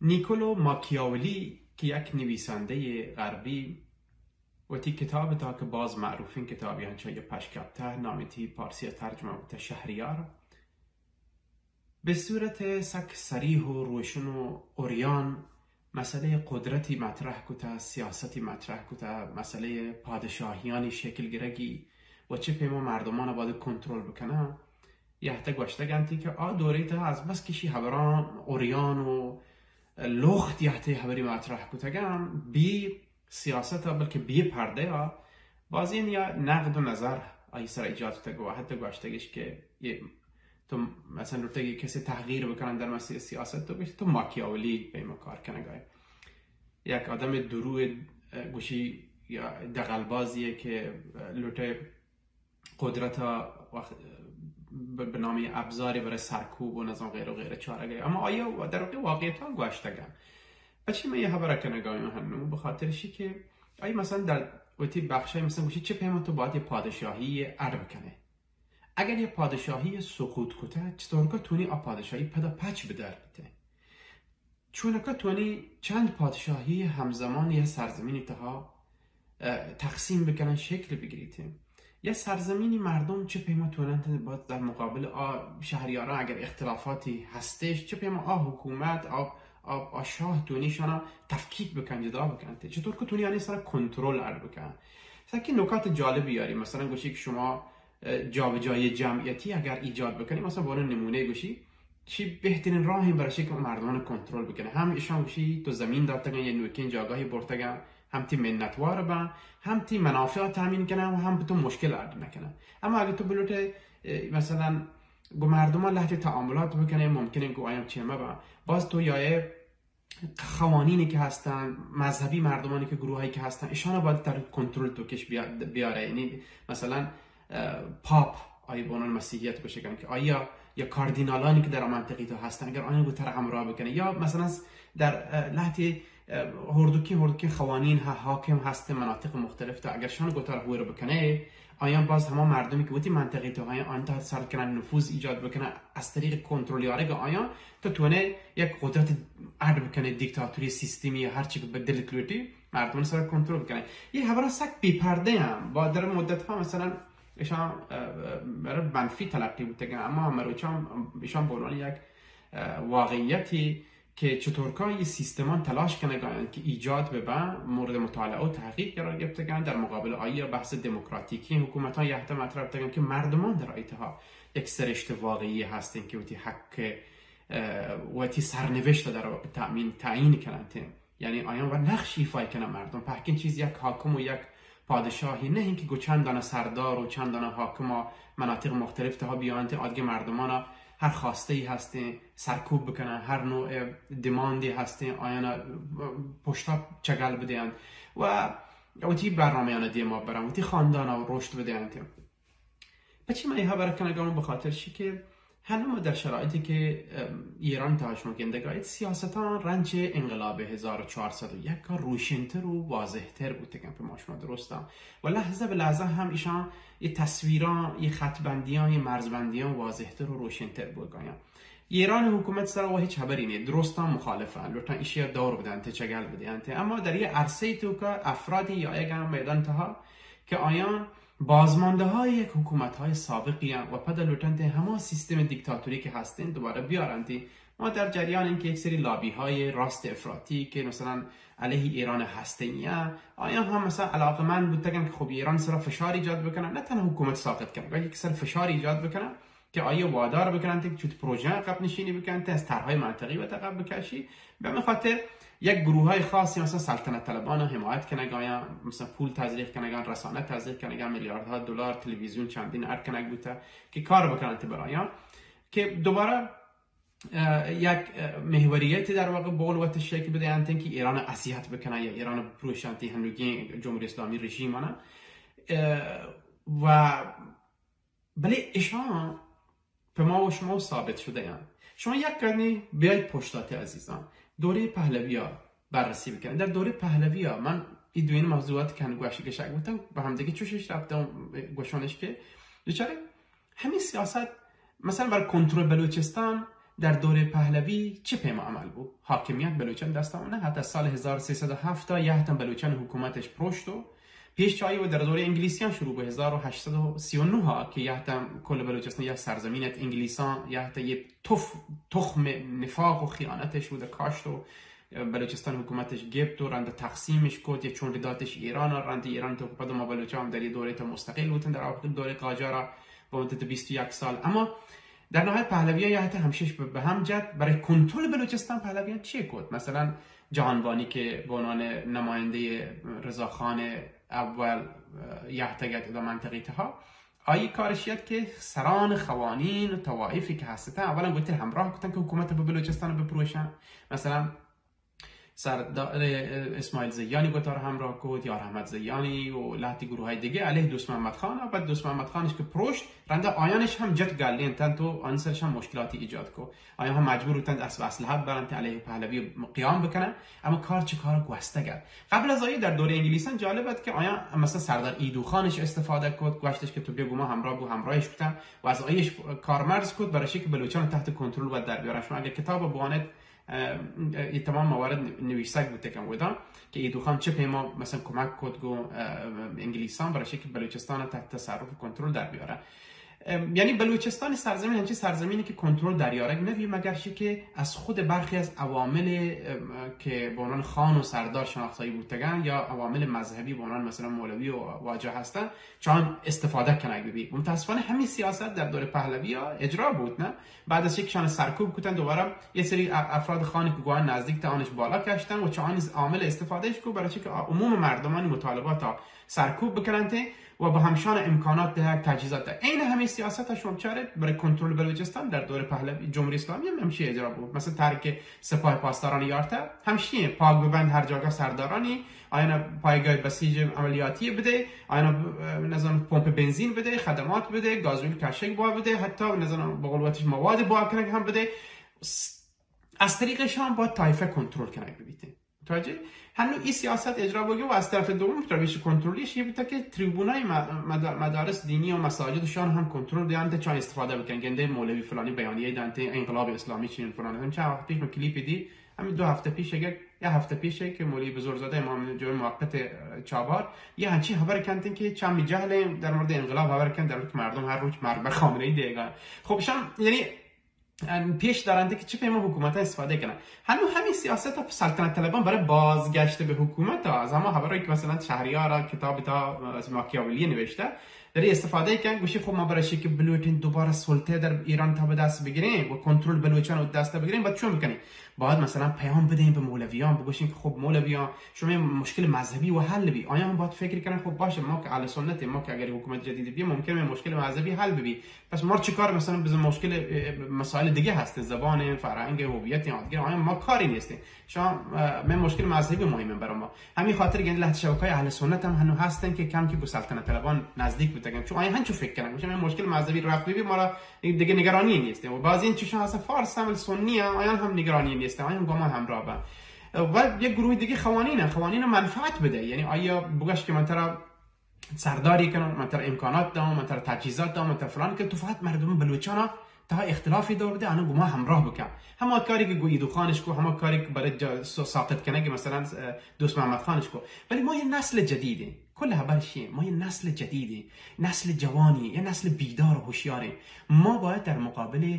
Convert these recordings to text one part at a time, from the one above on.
نیکولو ماکیاولی که یک نویسنده غربی و تی کتاب تا که باز معروفین کتابی هنچه پشکبته نامیتی پارسی ترجمه بوده شهریار به صورت سک صریح و روشن و اوریان مسئله قدرتی مطرح کده، سیاستی مطرح کده، مسئله پادشاهیانی شکل گرگی و چه پیما مردمان باید کنترل بکنه یحته گوشته گنتی که دوره تا از بس کشی حبران اوریان و لخت یحته حبری مطرح کده گم بی سیاست ها بلکه بی پرده ها بازی یا نقد و نظر آیی سر ایجاد تگو حتی گوشتگیش که تو مثلا رو تگی کسی تغییر بکنن در مسیر سیاست تو گوشت تو ماکیاولی به این کار کنه گای یک آدم درو گوشی یا دقلبازیه که لوته قدرت به نام ابزاری برای سرکوب و نظام غیر و غیره چاره گای اما آیا در واقعیت ها گوشتگن بچه من یه خبره کنه گای هنو به خاطرشی که آیا مثلا در اوتی بخشای مثلا گوشی چه پیما تو باید یه پادشاهی ارد بکنه اگر یه پادشاهی سقوط کته چطور که تونی آ پادشاهی پدا پچ بدر بده چون که تونی چند پادشاهی همزمان یه سرزمینی تها تقسیم بکنن شکل بگیریته یه سرزمینی مردم چه پیما تونن باید در مقابل شهریاران اگر اختلافاتی هستش چه پیما حکومت شاه تونیشانا تفکیک بکن جدا بکن چطور که تونی یعنی سر کنترل ارد بکن که نکات جالبی یاری مثلا گوشی که شما جابجایی جمعیتی اگر ایجاد بکنی مثلا برای نمونه گوشی چی بهترین راهی برای که مردمان کنترل بکنه هم ایشان گوشی تو زمین دادتگن یه نوکین جاگاهی برتگن هم تی منتوار بن هم تی منافع تامین کنن و هم تو مشکل ارد نکنن اما اگه تو بلوت مثلا با مردمان لحظه تعاملات بکنه ممکنه گویم چیمه با باز تو یا قوانینی که هستن مذهبی مردمانی که گروهایی که هستن ایشانا باید در کنترل تو کش بیاره یعنی مثلا پاپ آیا بانان مسیحیت باشه که آیا یا کاردینالانی که در منطقه تو هستن اگر آیا گوتر همراه بکنه یا مثلا در لحظه هردوکی قوانین حاکم هست مناطق مختلف تا اگر شان گوتر هور بکنه آیا باز همه مردمی که بودی منطقه تو های آنها سر کنن نفوذ ایجاد بکنه از طریق کنترل یاره آیا تو تونه یک قدرت ارد بکنه دیکتاتوری سیستمی هر چی که به دلت لوتی مردم سر کنترل بکنه یه خبر سک بی پرده هم با در مدت ها مثلا ایشان برای منفی تلقی بوده اما مروچان ایشان به عنوان یک واقعیتی که چطور که یه سیستمان تلاش کنه که ایجاد ببن مورد مطالعه و تحقیق قرار گرفته در مقابل آیا بحث دموکراتیکی حکومت ها یحته مطرح بودن که مردمان در ایتها یک سرشت واقعی هستن که وقتی حق وقتی سرنوشت در تعیین کنن یعنی آیا و نقش ایفای کنن مردم پاکین چیز یک حاکم و یک پادشاهی نه اینکه گو چند دانه سردار و چند دانه حاکم ها مناطق مختلف تها بیان آدگه مردمان هر خواسته ای هستین سرکوب بکنن هر نوع دیماندی هستین آیانا پشتا چگل بدهند و اوتی برنامه آنها دیما برن اوتی خاندان ها رشد بدهند بچه من ایها برکنگام بخاطر شی که هنوز در شرایطی که ایران تاش مگندگاید سیاستان رنج انقلاب 1401 که روشنتر و واضحتر بود که ما شما درستم و لحظه به لحظه هم ایشان یه تصویران یه خطبندیان یه مرزبندیان واضحتر و روشنتر بود گایم ایران حکومت سر و هیچ خبری نیست درستم مخالفن لطفا ایشیا دور بدن چگل بدن اما در یه عرصه تو که افرادی یا یک میدان تها که آیان بازمانده های یک حکومت های سابقی و پدا لوتنت همه سیستم دیکتاتوری که هستین دوباره بیارندی ما در جریان این که یک سری لابی های راست افراطی که مثلا علیه ایران هستین آیا هم مثلا علاقمند بودن که خب ایران سر فشار ایجاد بکنن نه تنها حکومت ساقط کنن بلکه یک سر فشار ایجاد بکنن که آیا وادار بکنن که چوت پروژه عقب نشینی بکنن از طرحهای منطقی و عقب بکشی به خاطر یک گروه های خاصی مثلا سلطنت طلبان رو حمایت کنه آیا مثلا پول تزریق کنه رسانه تزریق کنه میلیاردها دلار تلویزیون چندین ارد کنه بوده که کار بکنن برایان که دوباره یک محوریتی در واقع بول و تشکیل بده انتن که ایران اذیت بکنه یا ایران پروشانتی هنوگی جمهوری اسلامی رژیم آنه و بله ایشان به ما و شما ثابت شده یعنی شما یک کنی بیاید پشتاته عزیزان دوره پهلوی‌ها بررسی بکنید در دوره پهلوی‌ها من این دوین موضوعات که گوشه گشک بودم با هم دیگه چوشش رفتم گوشانش که بیچاره همین سیاست مثلا برای کنترل بلوچستان در دوره پهلوی چه پیما عمل بود؟ حاکمیت بلوچان دستم نه حتی سال 1307 تا یهتن بلوچان حکومتش پروشتو پیش چایی و در دوره انگلیسیان شروع به 1839 ها که یهتن کل بلوچستان یک سرزمینت انگلیسان یهتا یه تخم نفاق و خیانتش بود کاشت و بلوچستان حکومتش گرفت و رنده تقسیمش کرد یه چون دادش ایران رنده ایران تو پد ما بلوچان در یه دوره تا مستقل بودن در آخر دوره قاجار با مدت 21 سال. اما در نهایت پهلوی‌ها یهتا همشش به هم جد برای کنترل بلوچستان پهلویان چی کرد؟ مثلا جهانبانی که به عنوان نماینده رضاخان اول یهتا گرد در منطقه تها آیی کارشیت که سران خوانین و طوائفی که هستن اولا گویت همراه کردن که حکومت به بلوچستان بپروشن. مثلا سردار اسماعیل زیانی گوتار همراه کرد یا احمد زیانی و لحتی گروه های دیگه علیه دوست محمد خان و بعد دوست محمد خانش که پروشت رنده آیانش هم جد گلین تن تو آنسرش هم مشکلاتی ایجاد کو آیان هم مجبور بودند اسلحه برند علیه پهلوی قیام بکنن. اما کار گوسته کرد. قبل از آیه در دوره انگلیسان جالب بود که آیان مثلا سردار ایدو خانش استفاده کرد گوشتش که تو بگو ما همراهش کردن و از آیش کارمرز کرد برای که بلوچان تحت کنترل و در بیارش. اگه کتاب بوانت تمام موارد نویسک بوده کم بودن که ایدو خان چه پیما مثلا کمک کد گو انگلیسان برای که بلوچستان تحت تصرف کنترل در بیاره. یعنی بلوچستان سرزمین همچین سرزمینی که کنترل در یارگ نوی مگر که از خود برخی از عوامل که به عنوان خان و سردار شناختایی بودگن یا عوامل مذهبی به عنوان مثلا مولوی و واجه هستن چون استفاده کنگ ببی. متاسفانه همین سیاست در دوره پهلوی ها اجرا بود نه. بعد از یکشان سرکوب کردن دوباره یه سری افراد خانی که گوان نزدیک تا آنش بالا کشتن و چون عامل استفادهش کو برای که عموم مردمان مطالبات ها سرکوب بکنن و با همشان امکانات ده تجهیزات ده. این همه سیاست شما چاره برای کنترل بلوچستان در دوره پهلوی جمهوری اسلامی هم همچی اجرا بود. مثلا ترک سپاه پاسداران یارتا همچنین پاک ببند هر جاگاه سردارانی آینا پایگاه بسیج عملیاتی بده آینا نظام پمپ بنزین بده خدمات بده گازوئیل کشک با بده حتی نظام بقولواتش مواد با کنه هم بده. از طریقش هم با طایفه کنترل کنه ببیته توجه هنو این سیاست اجرا بگه و از طرف دوم روش کنترلیش یه بیتا که تریبونای مدارس دینی و مساجدشان هم کنترل دیانت چون استفاده بکنن گنده مولوی فلانی بیانیه دانته انقلاب اسلامی چین فلان. هم چند وقت پیش من کلیپ دی همین 2 هفته پیش یه هفته پیشه که مولوی بزرگزاده امام جمعه موقت چابهار یه همچین خبر کردن که چند جهل در مورد انقلاب خبر کردن در حالی که مردم هر روز مرگ بر خامنه‌ای دیگه. خب شام یعنی پیش دارنده که چه پیما حکومت ها استفاده کنن. همین سیاست ها سلطنت طلبان برای بازگشت به حکومت ها از همه خبرایی که مثلا شهریار کتاب تا از ماکیاولی نوشته داری استفاده کردن گوشی خب ما برای که بلوچستان دوباره سلطه در ایران تا به دست بگیریم و کنترل بلوچستان رو دست بگیریم بعد چون میکنیم باید مثلا پیام بدیم به مولویان بگوشیم که خب مولویان شما مشکل مذهبی و حل بی آیا هم باید فکر کنن خب باشه ما که اهل سنت ما که اگر حکومت جدید بی ممکنه مشکل مذهبی حل بی پس ما چیکار مثلا به مشکل مسائل دیگه هست زبان فرهنگ هویت یادگیر آیا ما کاری نیستیم شما من مشکل مذهبی مهمه برای ما. همین خاطر گند لحظه شبکه‌های اهل سنت هم هنوز هستن که کم که به سلطنت طلبان نزدیک بودن چون آیا هنچو فکر کنن میشه مشکل مذهبی رفت بی ما دیگه نگرانی نیست و بعضی این چیزا اصلا فارس هم سنی آیا هم نگرانی نیست آیا هم با ما همراه با و یک گروه دیگه قوانین منفعت بده. یعنی آیا بگوش که من طرف سرداری کنم من طرف امکانات دارم من طرف تجهیزات دارم من طرف فلان که تو فقط مردم بلوچانا تا اختلافی دور بده انا ما همراه بکن همه کاری که گویدو خانش کو همه کاری که برای ساقط کنه که مثلا دوست محمد خانش کو. ولی ما یه نسل جدیدیم کل خبرشیم ما یه نسل جدیدی نسل جوانی یه نسل بیدار و هوشیاریم. ما باید در مقابل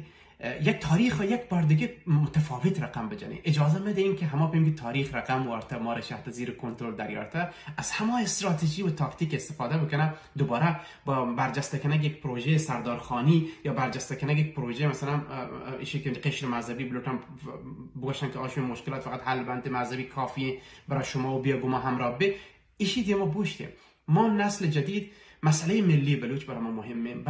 یک تاریخ و یک بار دیگه متفاوت رقم بزنیم. اجازه بده این که همه بگیم تاریخ رقم وارته ما را شهر زیر کنترل دریارته از همه استراتژی و تاکتیک استفاده بکنه دوباره با برجسته کنه یک پروژه سردارخانی یا برجسته کنه یک پروژه مثلا ایشی که قشر مذهبی بلوتن بگوشن که آشون مشکلات فقط حل بنده مذهبی کافیه برای شما و بیا ما همراه به ایشی دیگه ما بوشتیم. ما نسل جدید مسئله ملی بلوچ برای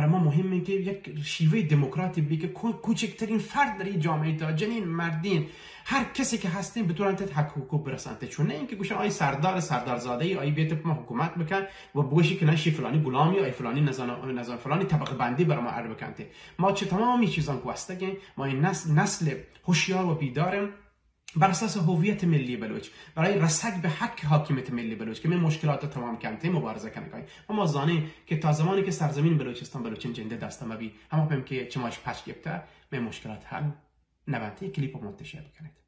ما مهمه که یک شیوه دموکراتی بی که کوچکترین فرد در این جامعه تا جنین مردین هر کسی که هستین بتونن حق حقوق برسنده چون نه اینکه گوشن آی سردارزاده ای بیت ما حکومت بکن و بگوشی که نشی فلانی غلامی آی فلانی نظام فلانی طبقه بندی برای ما عرض بکنته. ما چه تمامی چیزان کوستگیم ما این نسل هوشیار و بیدارم بر اساس هویت ملی بلوچ برای رسک به حق حاکمیت ملی بلوچ که من مشکلات تمام کنته مبارزه کنیم. ما زانیم که تا زمانی که سرزمین بلوچستان بلوچین جنده دستم بی همه پیم که چماش پچ گفته من مشکلات حل نبته کلیپ رو منتشر بکنید.